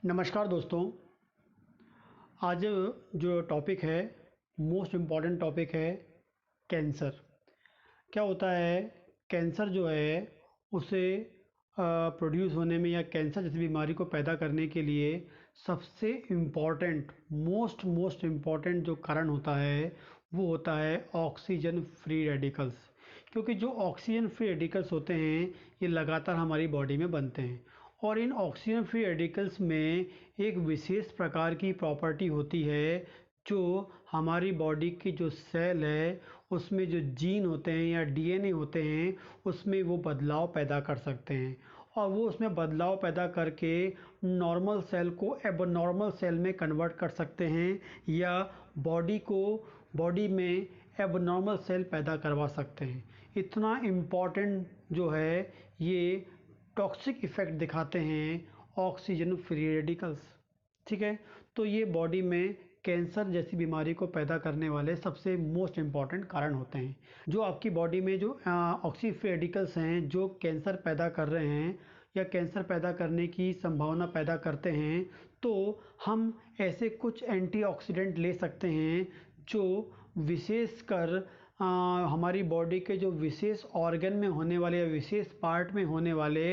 नमस्कार दोस्तों। आज जो टॉपिक है, मोस्ट इम्पॉर्टेंट टॉपिक है कैंसर। क्या होता है? कैंसर जो है उसे प्रोड्यूस होने में या कैंसर जैसी बीमारी को पैदा करने के लिए सबसे इम्पॉर्टेंट मोस्ट इम्पॉर्टेंट जो कारण होता है वो होता है ऑक्सीजन फ्री रेडिकल्स। क्योंकि जो ऑक्सीजन फ्री रेडिकल्स होते हैं ये लगातार हमारी बॉडी में बनते हैं और इन ऑक्सीजन फ्री रेडिकल्स में एक विशेष प्रकार की प्रॉपर्टी होती है जो हमारी बॉडी की जो सेल है उसमें जो जीन होते हैं या डीएनए होते हैं उसमें वो बदलाव पैदा कर सकते हैं और वो उसमें बदलाव पैदा करके नॉर्मल सेल को एबनॉर्मल सेल में कन्वर्ट कर सकते हैं या बॉडी में एबनॉर्मल सेल पैदा करवा सकते हैं। इतना इम्पॉर्टेंट जो है ये टॉक्सिक इफ़ेक्ट दिखाते हैं ऑक्सीजन फ्री रेडिकल्स। ठीक है, तो ये बॉडी में कैंसर जैसी बीमारी को पैदा करने वाले सबसे मोस्ट इम्पॉर्टेंट कारण होते हैं। जो आपकी बॉडी में जो ऑक्सीजन फ्री रेडिकल्स हैं जो कैंसर पैदा कर रहे हैं या कैंसर पैदा करने की संभावना पैदा करते हैं, तो हम ऐसे कुछ एंटीऑक्सीडेंट ले सकते हैं जो विशेषकर हमारी बॉडी के जो विशेष ऑर्गन में होने वाले या विशेष पार्ट में होने वाले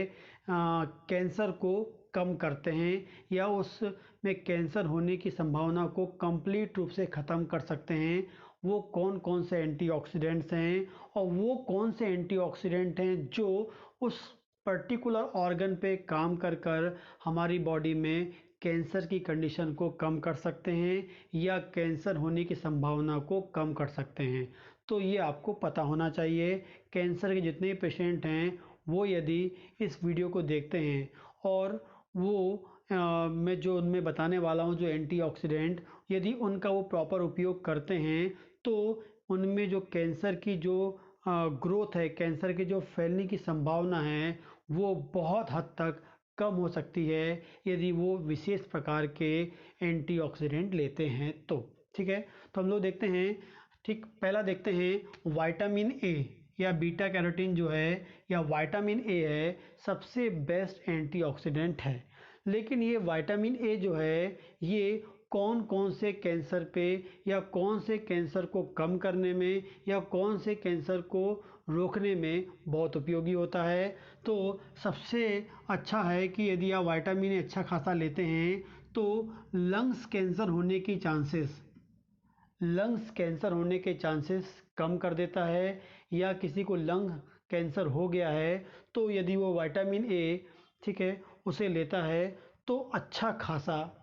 कैंसर को कम करते हैं या उसमें कैंसर होने की संभावना को कंप्लीट रूप से ख़त्म कर सकते हैं। वो कौन कौन से एंटीऑक्सीडेंट्स हैं और वो कौन से एंटीऑक्सीडेंट हैं जो उस पर्टिकुलर ऑर्गन पे काम कर हमारी बॉडी में कैंसर की कंडीशन को कम कर सकते हैं या कैंसर होने की संभावना को कम कर सकते हैं। तो ये आपको पता होना चाहिए। कैंसर के जितने पेशेंट हैं वो यदि इस वीडियो को देखते हैं और वो मैं जो उनमें बताने वाला हूँ जो एंटीऑक्सीडेंट, यदि उनका वो प्रॉपर उपयोग करते हैं तो उनमें जो कैंसर की जो ग्रोथ है, कैंसर के जो फैलने की संभावना है वो बहुत हद तक कम हो सकती है यदि वो विशेष प्रकार के एंटीऑक्सीडेंट लेते हैं तो। ठीक है, तो हम लोग देखते हैं। ठीक, पहला देखते हैं विटामिन ए या बीटा कैरोटीन जो है या विटामिन ए है सबसे बेस्ट एंटीऑक्सीडेंट है। लेकिन ये विटामिन ए जो है ये कौन कौन से कैंसर पे या कौन से कैंसर को कम करने में या कौन से कैंसर को रोकने में बहुत उपयोगी होता है। तो सबसे अच्छा है कि यदि आप विटामिन ए अच्छा खासा लेते हैं तो लंग्स कैंसर होने के चांसेस कम कर देता है। या किसी को लंग कैंसर हो गया है तो यदि वो विटामिन ए, ठीक है, उसे लेता है तो अच्छा खासा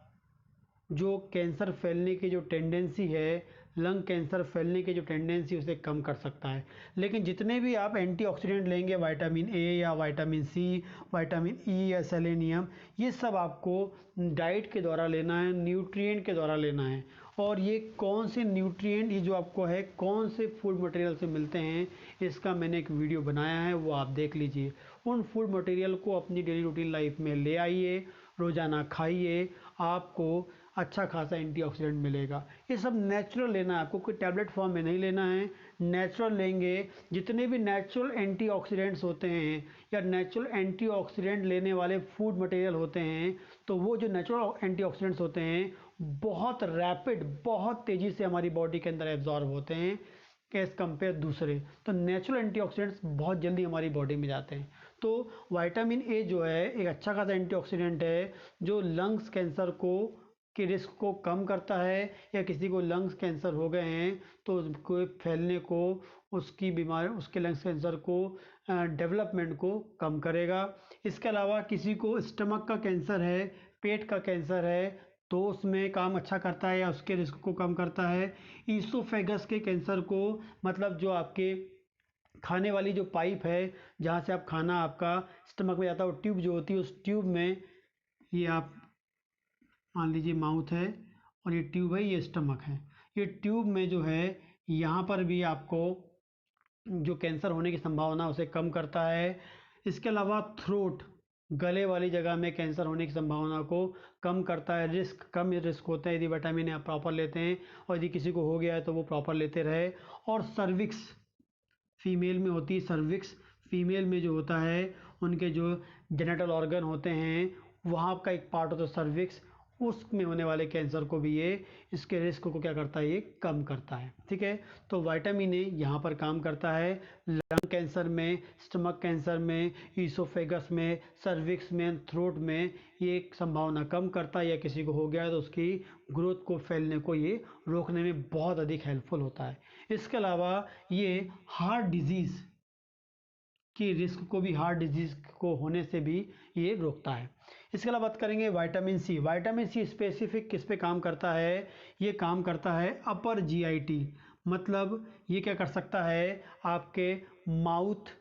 जो कैंसर फैलने की जो टेंडेंसी है, लंग कैंसर फैलने की जो टेंडेंसी उसे कम कर सकता है। लेकिन जितने भी आप एंटीऑक्सीडेंट लेंगे, विटामिन ए या विटामिन सी, विटामिन ई या सेलेनियम, ये सब आपको डाइट के द्वारा लेना है, न्यूट्रिएंट के द्वारा लेना है। और ये कौन से न्यूट्रिएंट ये जो आपको है कौन से फूड मटेरियल से मिलते हैं इसका मैंने एक वीडियो बनाया है, वो आप देख लीजिए। उन फूड मटेरियल को अपनी डेली रूटीन लाइफ में ले आइए, रोज़ाना खाइए, आपको अच्छा खासा एंटीऑक्सीडेंट मिलेगा। ये सब नेचुरल लेना है आपको, कोई टैबलेट फॉर्म में नहीं लेना है। नेचुरल लेंगे, जितने भी नेचुरल एंटीऑक्सीडेंट्स होते हैं या नेचुरल एंटीऑक्सीडेंट लेने वाले फूड मटेरियल होते हैं तो वो जो नेचुरल एंटीऑक्सीडेंट्स होते हैं बहुत रैपिड, बहुत तेज़ी से हमारी बॉडी के अंदर एब्जॉर्ब होते हैं एज कम्पेयर दूसरे। तो नेचुरल एंटीऑक्सीडेंट्स बहुत जल्दी हमारी बॉडी में जाते हैं। तो विटामिन ए जो है एक अच्छा खासा एंटीऑक्सीडेंट है जो लंग्स कैंसर के रिस्क को कम करता है। या किसी को लंग्स कैंसर हो गए हैं तो उसको फैलने को, उसकी बीमारी, उसके लंग्स कैंसर को डेवलपमेंट को कम करेगा। इसके अलावा किसी को स्टमक का कैंसर है, पेट का कैंसर है तो उसमें काम अच्छा करता है या उसके रिस्क को कम करता है। ईसोफेगस के कैंसर को, मतलब जो आपके खाने वाली जो पाइप है जहाँ से आप खाना आपका स्टमक में जाता है, वो ट्यूब जो होती है उस ट्यूब में, ये आप मान लीजिए माउथ है और ये ट्यूब है, ये स्टमक है, ये ट्यूब में जो है यहाँ पर भी आपको जो कैंसर होने की संभावना उसे कम करता है। इसके अलावा थ्रोट, गले वाली जगह में कैंसर होने की संभावना को कम करता है। कम रिस्क होता है यदि विटामिन आप प्रॉपर लेते हैं और यदि किसी को हो गया है तो वो प्रॉपर लेते रहे। और सर्विक्स फीमेल में होती है, सर्विक्स फीमेल में जो होता है उनके जो जेनिटल ऑर्गन होते हैं वहाँ का एक पार्ट होता है सर्विक्स, उसमें होने वाले कैंसर को भी ये इसके रिस्क को क्या करता है, ये कम करता है। ठीक है, तो विटामिन ए यहाँ पर काम करता है लंग कैंसर में, स्टमक कैंसर में, ईसोफेगस में, सर्विक्स में, थ्रोट में ये संभावना कम करता है, या किसी को हो गया तो उसकी ग्रोथ को फैलने को ये रोकने में बहुत अधिक हेल्पफुल होता है। इसके अलावा ये हार्ट डिजीज़ की रिस्क को भी, हार्ट डिजीज को होने से भी ये रोकता है। इसके अलावा बात करेंगे vitamin C. Vitamin C specific किस पे काम करता है, ये काम करता है अपर जीआईटी, मतलब ये क्या कर सकता है आपके माउथ,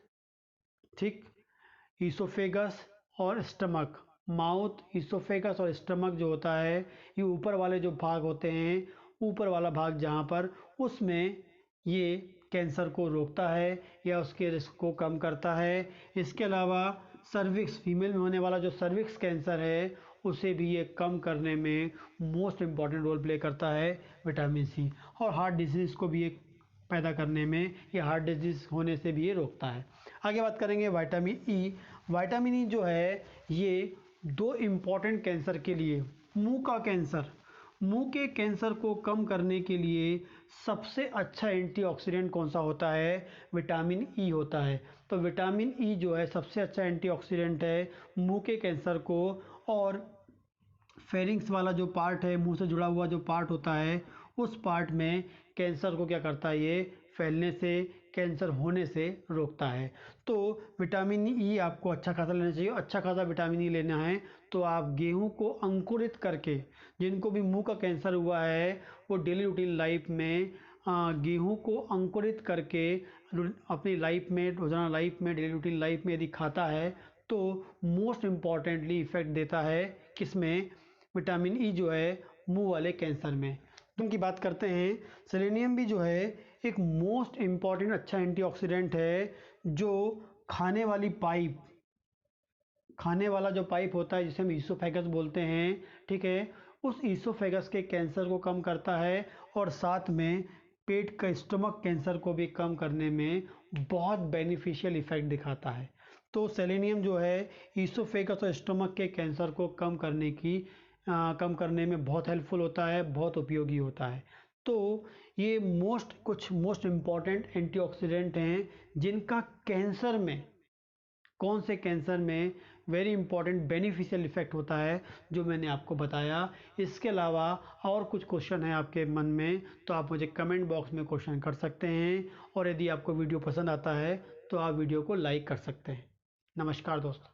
ठीक, ईसोफेगस और स्टमक, माउथ, ईसोफेगस और स्टमक जो होता है ये ऊपर वाले जो भाग होते हैं, ऊपर वाला भाग जहाँ पर, उसमें ये कैंसर को रोकता है या उसके रिस्क को कम करता है। इसके अलावा सर्विक्स, फीमेल में होने वाला जो सर्विक्स कैंसर है उसे भी ये कम करने में मोस्ट इम्पॉर्टेंट रोल प्ले करता है विटामिन सी। और हार्ट डिजीज़ को भी ये पैदा करने में, या हार्ट डिजीज़ होने से भी ये रोकता है। आगे बात करेंगे विटामिन ई। विटामिन ई जो है ये दो इम्पॉर्टेंट कैंसर के लिए, मुंह का कैंसर, मुंह के कैंसर को कम करने के लिए सबसे अच्छा एंटीऑक्सीडेंट कौन सा होता है, विटामिन ई होता है। तो विटामिन ई जो है सबसे अच्छा एंटीऑक्सीडेंट है मुंह के कैंसर को। और फेरिंग्स वाला जो पार्ट है, मुंह से जुड़ा हुआ जो पार्ट होता है, उस पार्ट में कैंसर को क्या करता है, ये फैलने से, कैंसर होने से रोकता है। तो विटामिन ई आपको अच्छा खासा लेना चाहिए। अच्छा खासा विटामिन ई लेना है तो आप गेहूं को अंकुरित करके, जिनको भी मुंह का कैंसर हुआ है वो डेली रूटीन लाइफ में गेहूं को अंकुरित करके अपनी लाइफ में, रोजाना लाइफ में, डेली रूटीन लाइफ में यदि खाता है तो मोस्ट इम्पॉर्टेंटली इफेक्ट देता है किसमें, विटामिन ई जो है मुंह वाले कैंसर में। तो उनकी बात करते हैं, सेलेनियम भी जो है एक मोस्ट इम्पॉर्टेंट अच्छा एंटीऑक्सीडेंट है, जो खाने वाली पाइप, खाने वाला जो पाइप होता है जिसे हम ईसोफेगस बोलते हैं, ठीक है, उस ईसोफेगस के कैंसर को कम करता है और साथ में पेट का, स्टमक कैंसर को भी कम करने में बहुत बेनिफिशियल इफेक्ट दिखाता है। तो सेलेनियम जो है ईसोफेगस और स्टमक के कैंसर को कम करने में बहुत हेल्पफुल होता है, बहुत उपयोगी होता है। तो ये कुछ मोस्ट इम्पॉर्टेंट एंटीऑक्सीडेंट हैं जिनका कैंसर में, कौन से कैंसर में वेरी इंपॉर्टेंट बेनिफिशियल इफेक्ट होता है, जो मैंने आपको बताया। इसके अलावा और कुछ क्वेश्चन है आपके मन में तो आप मुझे कमेंट बॉक्स में क्वेश्चन कर सकते हैं, और यदि आपको वीडियो पसंद आता है तो आप वीडियो को लाइक कर सकते हैं। नमस्कार दोस्तों।